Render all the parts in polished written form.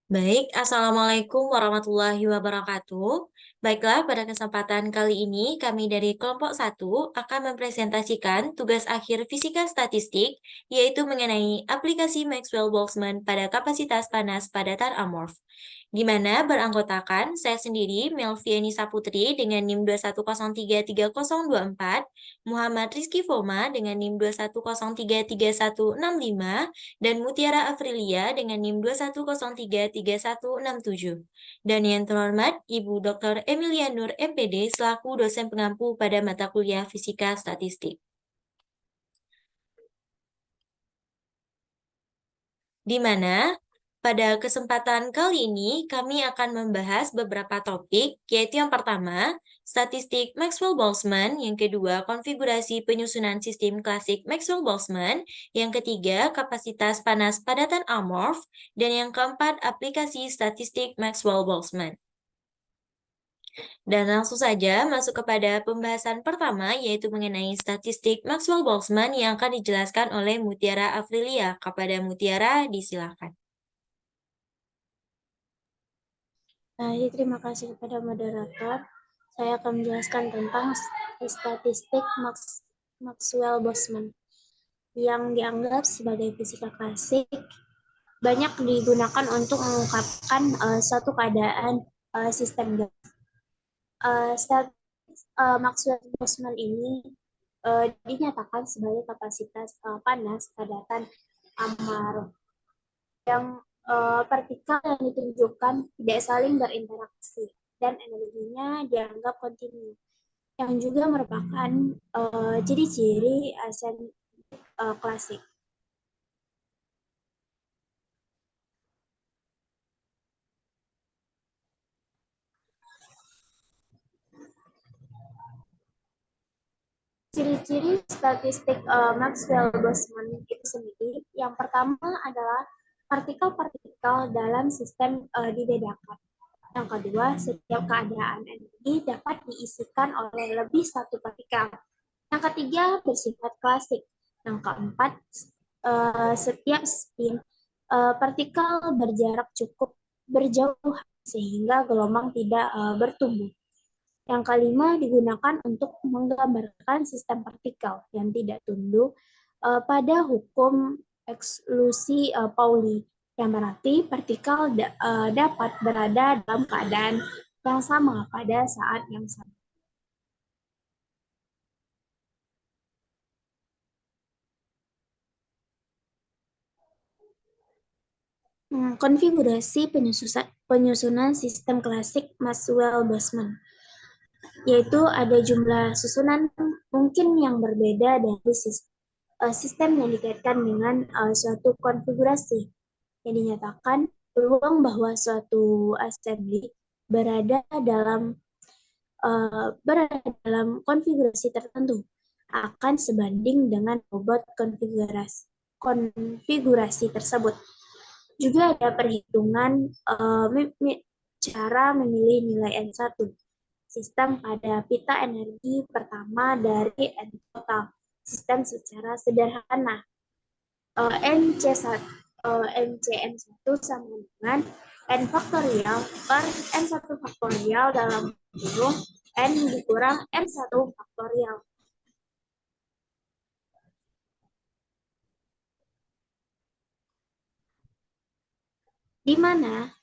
Baik, Assalamualaikum warahmatullahi wabarakatuh. Baiklah, pada kesempatan kali ini kami dari kelompok satu akan mempresentasikan tugas akhir fisika statistik, yaitu mengenai aplikasi Maxwell-Boltzmann pada kapasitas panas padatan amorf. Di mana beranggotakan saya sendiri, Melviani Saputri dengan NIM 210333024, Muhammad Rizky Foma dengan NIM 210333165, dan Mutiara Afrilia dengan NIM 210333167. Dan yang terhormat, Ibu Dr. Emilia Nur MPD selaku dosen pengampu pada mata kuliah Fisika Statistik. Di mana pada kesempatan kali ini kami akan membahas beberapa topik, yaitu yang pertama, statistik Maxwell-Boltzmann, yang kedua, konfigurasi penyusunan sistem klasik Maxwell-Boltzmann, yang ketiga, kapasitas panas padatan amorf, dan yang keempat, aplikasi statistik Maxwell-Boltzmann. Dan langsung saja masuk kepada pembahasan pertama, yaitu mengenai statistik Maxwell-Boltzmann yang akan dijelaskan oleh Mutiara Afrilia. Kepada Mutiara, disilakan. Baik, terima kasih kepada moderator. Saya akan menjelaskan tentang statistik Maxwell-Boltzmann yang dianggap sebagai fisika klasik, banyak digunakan untuk mengungkapkan suatu keadaan sistem gas. Maxwell-Boltzmann ini dinyatakan sebagai kapasitas panas padatan amar yang partikel yang ditunjukkan tidak saling berinteraksi dan energinya dianggap kontinu, yang juga merupakan ciri-ciri klasik. Ciri-ciri statistik Maxwell-Boltzmann itu sendiri, yang pertama adalah partikel-partikel dalam sistem dibedakan. Yang kedua, setiap keadaan energi dapat diisikan oleh lebih satu partikel. Yang ketiga, bersifat klasik. Yang keempat, setiap spin partikel berjarak cukup berjauh sehingga gelombang tidak bertumbuh. Yang kelima, digunakan untuk menggambarkan sistem partikel yang tidak tunduk pada hukum eksklusi Pauli, yang berarti partikel dapat berada dalam keadaan yang sama pada saat yang sama. Konfigurasi penyusunan sistem klasik Maxwell-Boltzmann, yaitu ada jumlah susunan mungkin yang berbeda dari sistem yang dikaitkan dengan suatu konfigurasi yang dinyatakan peluang bahwa suatu assembly berada dalam konfigurasi tertentu akan sebanding dengan bobot konfigurasi tersebut. Juga ada perhitungan cara memilih nilai N1 sistem pada pita energi pertama dari N total sistem secara sederhana. NCN1 sama dengan N faktorial per N1 faktorial dalam kurung N dikurang N1 faktorial. Di mana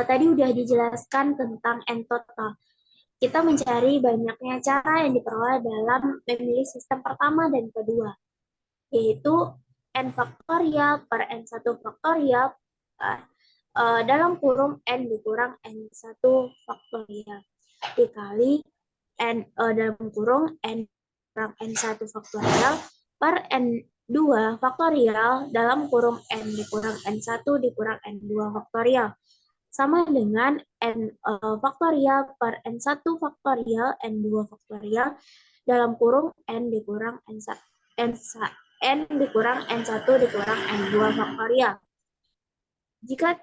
tadi udah dijelaskan tentang N total. Kita mencari banyaknya cara yang diperoleh dalam memilih sistem pertama dan kedua, yaitu N faktorial per N1 faktorial dalam kurung N dikurang N1 faktorial dikali N dalam kurung N kurang N1 faktorial per N2 faktorial dalam kurung N dikurang N1 dikurang N2 faktorial sama dengan N faktorial per N1 faktorial N2 faktorial dalam kurung N dikurang N dikurang N1 dikurang N2 faktorial. Jika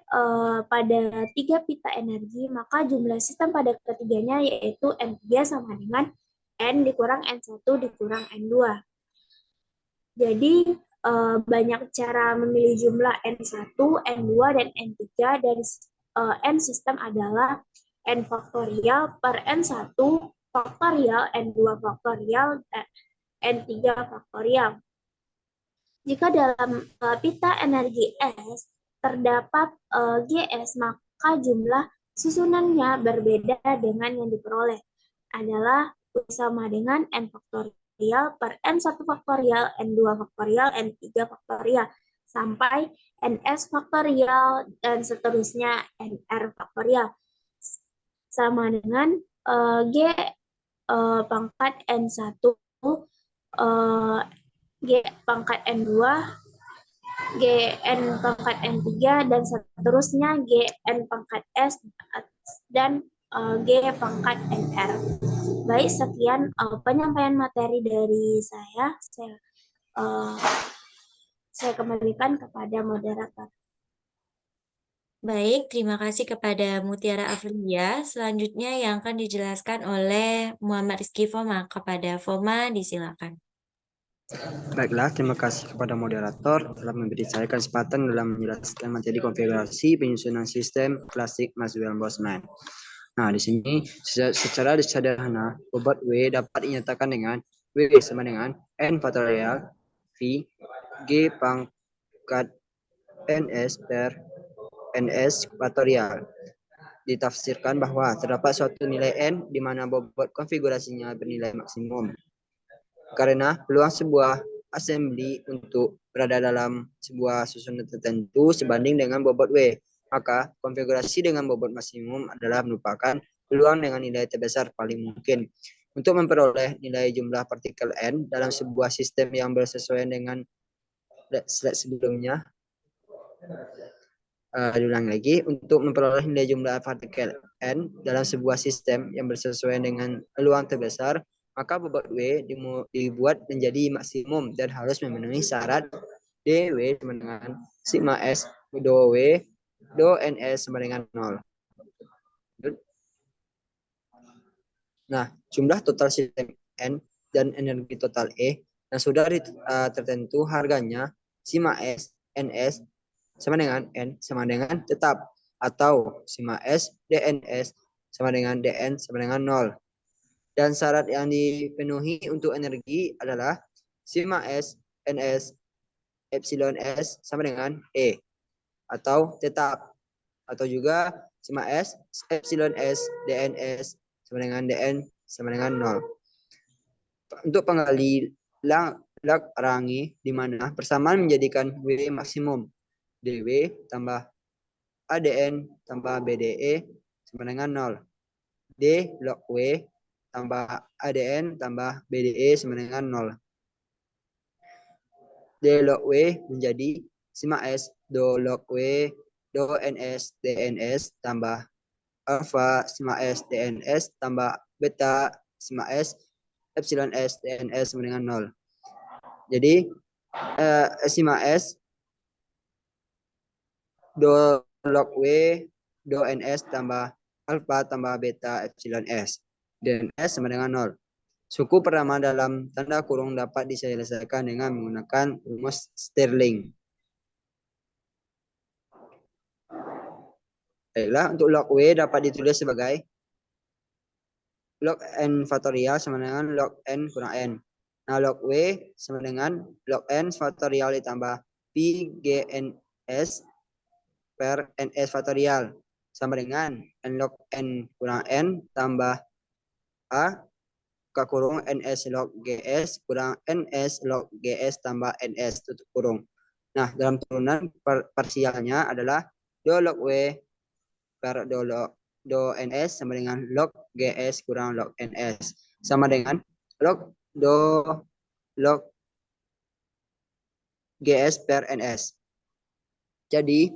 pada 3 pita energi, maka jumlah sistem pada ketiganya yaitu N3 sama dengan N dikurang N1 dikurang N2. Jadi, banyak cara memilih jumlah N1, N2, dan N3 dari N sistem adalah N faktorial per N1 faktorial, N2 faktorial, N3 faktorial. Jika dalam pita energi S terdapat Gs, maka jumlah susunannya berbeda dengan yang diperoleh adalah sama dengan N faktorial per N1 faktorial, N2 faktorial, N3 faktorial, sampai Ns faktorial, dan seterusnya Nr faktorial. Sama dengan G pangkat N1, G pangkat N2, Gn pangkat N3, dan seterusnya Gn pangkat S dan G pangkat Nr. Baik, sekian penyampaian materi dari saya. Saya kembalikan kepada moderator. Baik, terima kasih kepada Mutiara Afrilia. Selanjutnya yang akan dijelaskan oleh Muhammad Rizky Foma. Kepada Foma, disilakan. Baiklah, terima kasih kepada moderator telah memberi saya kesempatan dalam menjelaskan materi konfigurasi penyusunan sistem klasik Maxwell-Boltzmann. Nah, di sini secara sederhana, bobot W dapat dinyatakan dengan W sama dengan N faktorial V G pangkat NS per NS faktorial. Ditafsirkan bahwa terdapat suatu nilai N di mana bobot konfigurasinya bernilai maksimum. Karena peluang sebuah assembly untuk berada dalam sebuah susunan tertentu sebanding dengan bobot W, maka konfigurasi dengan bobot maksimum adalah merupakan peluang dengan nilai terbesar paling mungkin untuk memperoleh nilai jumlah partikel N dalam sebuah sistem yang bersesuaian dengan slide sebelumnya. Diulang lagi, untuk memperoleh nilai jumlah partikel N dalam sebuah sistem yang bersesuaian dengan peluang terbesar, maka bobot W dibuat menjadi maksimum dan harus memenuhi syarat dW sama dengan sigma S do W do NS sama dengan 0. Nah, jumlah total sistem N dan energi total E yang sudah tertentu harganya sigma S NS sama dengan N sama dengan tetap, atau sigma S DNS sama dengan DN sama dengan 0. Dan syarat yang dipenuhi untuk energi adalah sigma S NS epsilon S sama dengan E, atau tetap, atau juga sigma S epsilon S DNS sama dengan DN sama dengan 0. Untuk pengalihan rangi di mana persamaan menjadikan W maksimum dW tambah ADN tambah BDE sama dengan 0. D log W tambah ADN tambah BDE sama dengan 0. D log W menjadi sigma S do log W do NS DNS tambah alpha sigma S DNS tambah beta sigma S epsilon S DNS sama dengan 0. Jadi sigma S do log W do NS tambah alpha tambah beta epsilon S dan S sama dengan 0. Suku pertama dalam tanda kurung dapat diselesaikan dengan menggunakan rumus Stirling. Baiklah, untuk log W dapat ditulis sebagai log N faktorial sama dengan log N kurang N. Nah, log W sama dengan log N faktorial ditambah P GNS per NS faktorial sama dengan N log N kurang N tambah A buka kurung NS log GS kurang NS log GS tambah NS tutup kurung. Nah, dalam turunan parsialnya adalah do log W per do NS sama dengan log GS kurang log NS sama dengan log do log GS per NS. Jadi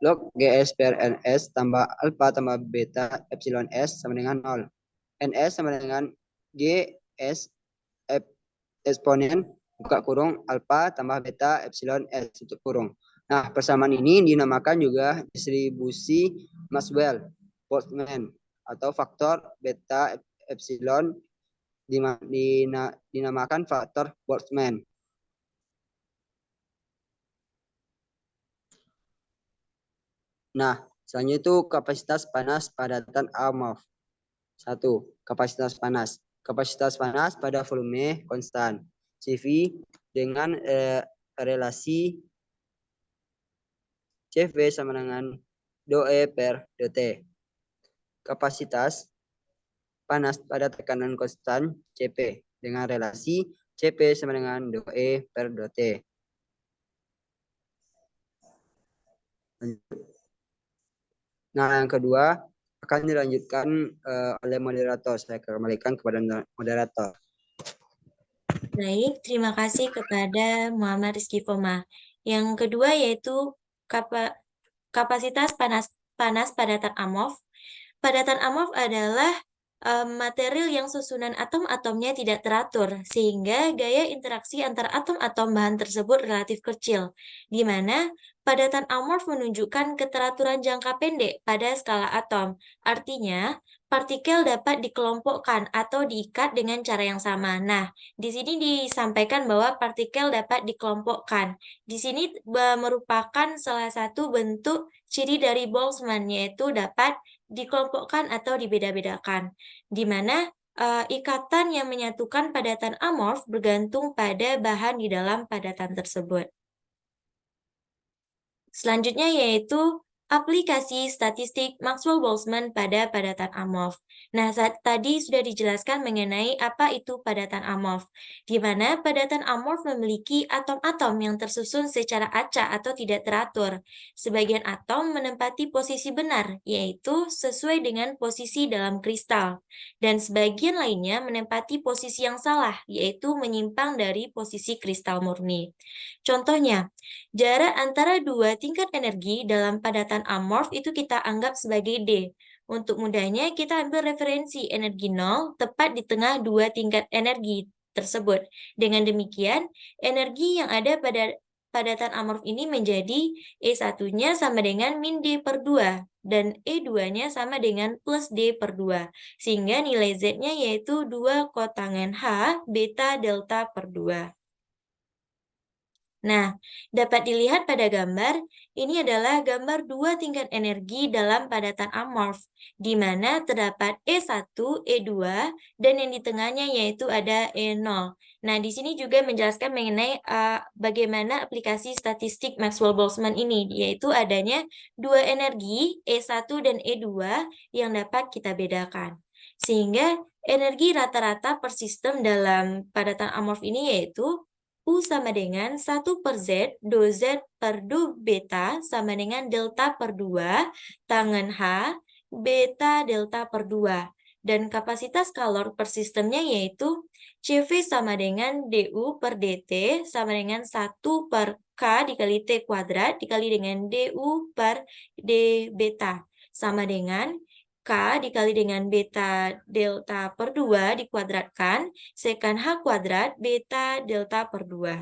log GS per NS tambah alpha tambah beta epsilon S sama dengan 0. NS sama dengan GS eksponen buka kurung alpha tambah beta epsilon S tutup kurung. Nah, persamaan ini dinamakan juga distribusi Maxwell-Boltzmann atau faktor beta epsilon dinamakan faktor Boltzmann. Nah, Selanjutnya itu kapasitas panas padatan Amorf. 1. Kapasitas panas. Kapasitas panas pada volume konstan. CV dengan relasi CV sama dengan dOE per dT. Kapasitas panas pada tekanan konstan CP dengan relasi CP sama dengan dOE per dT. Nah, yang kedua akan dilanjutkan oleh moderator. Saya kembalikan kepada moderator. Baik, terima kasih kepada Muhammad Rizky Foma. Yang kedua yaitu kapasitas panas padatan Amorf. Padatan Amorf adalah material yang susunan atom-atomnya tidak teratur, sehingga gaya interaksi antar atom-atom bahan tersebut relatif kecil, di mana padatan amorf menunjukkan keteraturan jangka pendek pada skala atom. Artinya, partikel dapat dikelompokkan atau diikat dengan cara yang sama. Nah, di sini disampaikan bahwa partikel dapat dikelompokkan. Di sini merupakan salah satu bentuk ciri dari Boltzmann, yaitu dapat dikelompokkan atau dibeda-bedakan, di mana ikatan yang menyatukan padatan amorf bergantung pada bahan di dalam padatan tersebut. Selanjutnya yaitu aplikasi statistik Maxwell-Boltzmann pada padatan amorf. Nah, tadi sudah dijelaskan mengenai apa itu padatan amorf, di mana padatan amorf memiliki atom-atom yang tersusun secara acak atau tidak teratur. Sebagian atom menempati posisi benar, yaitu sesuai dengan posisi dalam kristal, dan sebagian lainnya menempati posisi yang salah, yaitu menyimpang dari posisi kristal murni. Contohnya, jarak antara dua tingkat energi dalam padatan amorf itu kita anggap sebagai D. Untuk mudahnya, kita ambil referensi energi 0 tepat di tengah dua tingkat energi tersebut. Dengan demikian, energi yang ada pada padatan amorf ini menjadi E1-nya sama dengan min D per 2, dan E2-nya sama dengan plus D per 2. Sehingga nilai Z-nya yaitu 2 kotangan H beta delta per 2. Nah, dapat dilihat pada gambar, ini adalah gambar dua tingkat energi dalam padatan amorf, di mana terdapat E1, E2, dan yang di tengahnya yaitu ada E0. Nah, di sini juga menjelaskan mengenai bagaimana aplikasi statistik Maxwell-Boltzmann ini, yaitu adanya dua energi, E1 dan E2, yang dapat kita bedakan. Sehingga energi rata-rata per sistem dalam padatan amorf ini yaitu U sama dengan 1 per Z, do Z per do beta sama dengan delta per 2, tangen H, beta delta per 2. Dan kapasitas kalor per sistemnya yaitu CV sama dengan DU per DT sama dengan 1 per K dikali T kuadrat dikali dengan DU per D beta sama dengan K dikali dengan beta delta per 2 dikuadratkan sekan H kuadrat beta delta per 2.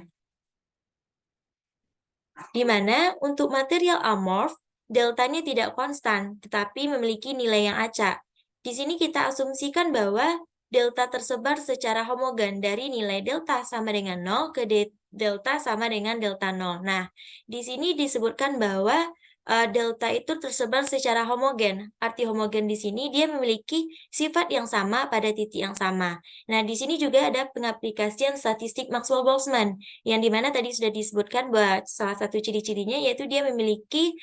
Di mana untuk material amorf, deltanya tidak konstan, tetapi memiliki nilai yang acak. Di sini kita asumsikan bahwa delta tersebar secara homogen dari nilai delta sama dengan 0 ke delta sama dengan delta 0. Nah, di sini disebutkan bahwa delta itu tersebar secara homogen. Arti homogen di sini dia memiliki sifat yang sama pada titik yang sama. Nah, di sini juga ada pengaplikasian statistik Maxwell-Boltzmann, yang dimana tadi sudah disebutkan bahwa salah satu ciri-cirinya yaitu dia memiliki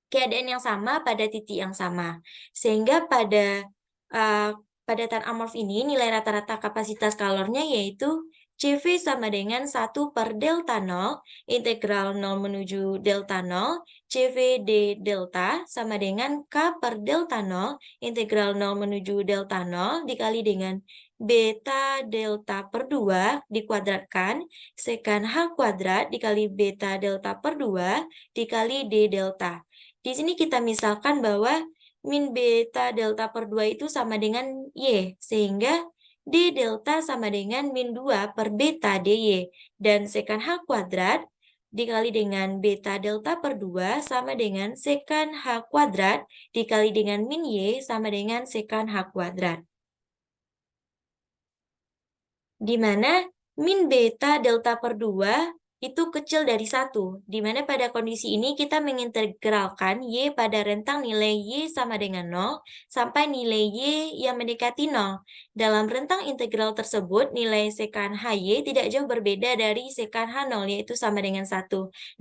keadaan yang sama pada titik yang sama. Sehingga pada padatan amorf ini nilai rata-rata kapasitas kalornya yaitu CV sama dengan 1 per delta 0, integral 0 menuju delta 0, CV D delta sama dengan K per delta 0, integral 0 menuju delta 0 dikali dengan beta delta per 2 dikuadratkan, sekan H kuadrat dikali beta delta per 2 dikali D delta. Di sini kita misalkan bahwa min beta delta per 2 itu sama dengan Y, sehingga D delta sama dengan min 2 per beta dy, dan sekan H kuadrat dikali dengan beta delta per 2 sama dengan sekan H kuadrat dikali dengan min Y sama dengan sekan H kuadrat. Di mana min beta delta per 2 itu kecil dari 1, di mana pada kondisi ini kita mengintegralkan Y pada rentang nilai Y sama dengan 0 sampai nilai Y yang mendekati 0. Dalam rentang integral tersebut, nilai sekan HY tidak jauh berbeda dari sekan H0, yaitu sama dengan 1.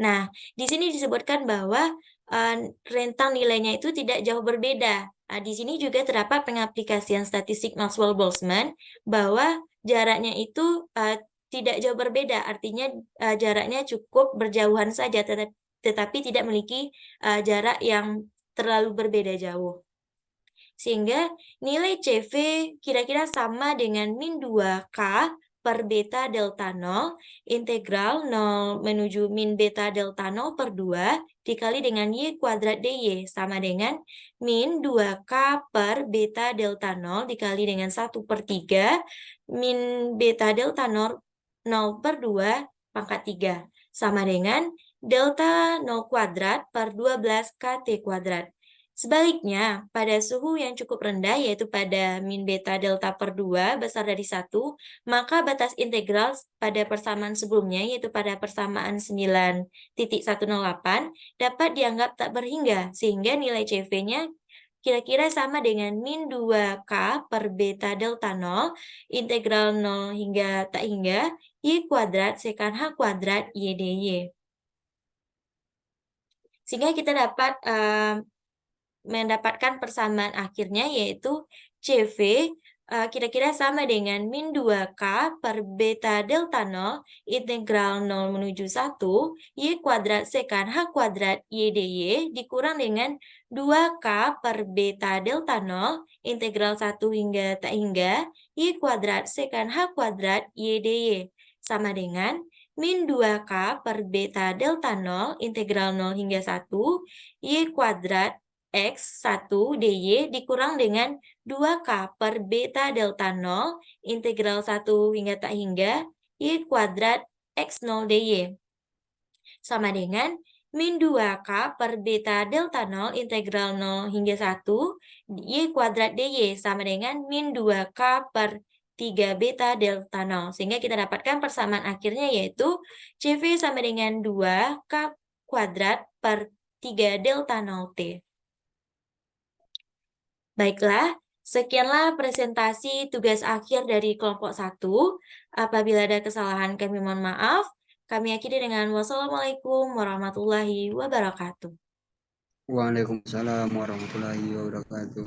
Nah, di sini disebutkan bahwa rentang nilainya itu tidak jauh berbeda. Nah, di sini juga terdapat pengaplikasian statistik Maxwell-Boltzmann bahwa jaraknya itu tidak jauh berbeda, artinya jaraknya cukup berjauhan saja, tetapi tidak memiliki jarak yang terlalu berbeda jauh. Sehingga nilai CV kira-kira sama dengan min 2K per beta delta 0, integral 0 menuju min beta delta 0 per 2 dikali dengan Y kuadrat DY, sama dengan min 2K per beta delta 0 dikali dengan 1 per 3 min beta delta 0 per 2 pangkat 3, sama dengan delta 0 kuadrat per 12 KT kuadrat. Sebaliknya, pada suhu yang cukup rendah, yaitu pada min beta delta per 2 besar dari 1, maka batas integral pada persamaan sebelumnya, yaitu pada persamaan 9.108, dapat dianggap tak berhingga, sehingga nilai CV-nya kira-kira sama dengan min 2K per beta delta 0, integral 0 hingga tak hingga, Y kuadrat sekan H kuadrat Y dy. Sehingga kita dapat mendapatkan persamaan akhirnya, yaitu CV kira-kira sama dengan min 2K per beta delta 0 integral 0 menuju 1 Y kuadrat sekan H kuadrat Y dy dikurang dengan 2K per beta delta 0 integral 1 hingga tak hingga Y kuadrat sekan H kuadrat Y dy, sama dengan min 2K per beta delta 0 integral 0 hingga 1 Y kuadrat X1 dy dikurang dengan 2K per beta delta 0 integral 1 hingga tak hingga Y kuadrat X0 dy, sama dengan min 2K per beta delta 0 integral 0 hingga 1 Y kuadrat dy, sama dengan min 2K per 3 beta delta 0. Sehingga kita dapatkan persamaan akhirnya, yaitu CV sama dengan 2K kuadrat per 3 delta 0T. Baiklah, sekianlah presentasi tugas akhir dari kelompok 1. Apabila ada kesalahan, kami mohon maaf. Kami akhiri dengan wassalamualaikum warahmatullahi wabarakatuh. Waalaikumsalam warahmatullahi wabarakatuh.